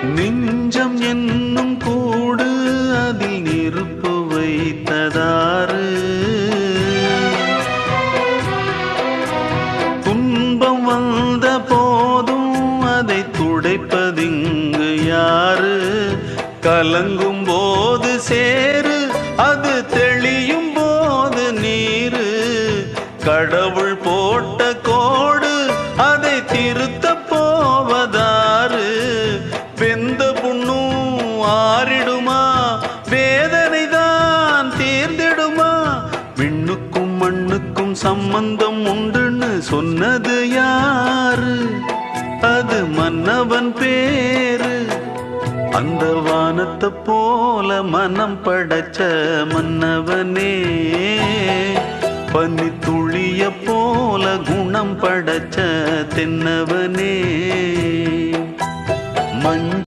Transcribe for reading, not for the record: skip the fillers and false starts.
நெஞ்சம் என்னும் கூடு அதில் நெருப்பு வைத்ததாறு, துன்பம் வந்த போதும் அதை துடைப்பதிங்கு யாரு? கலங்கும் போது சேரு, அது தெளியும் போது நீரு. கடவுள் போட்ட கோடு அதை திருத்த போவதாறு? வெந்த புண்ணும் ஆறிடுமா? வேதனை தான் தீர்ந்திடுமா? விண்ணுக்கும் மண்ணுக்கும் சம்பந்தம் உண்டுன்னு சொன்னது யாரு? அது மன்னவன் பேரு. அந்த வானத்தை போல மனம் படைச்ச மன்னவனே, பனி துளிய போல குணம் படைச்ச தென்னவனே.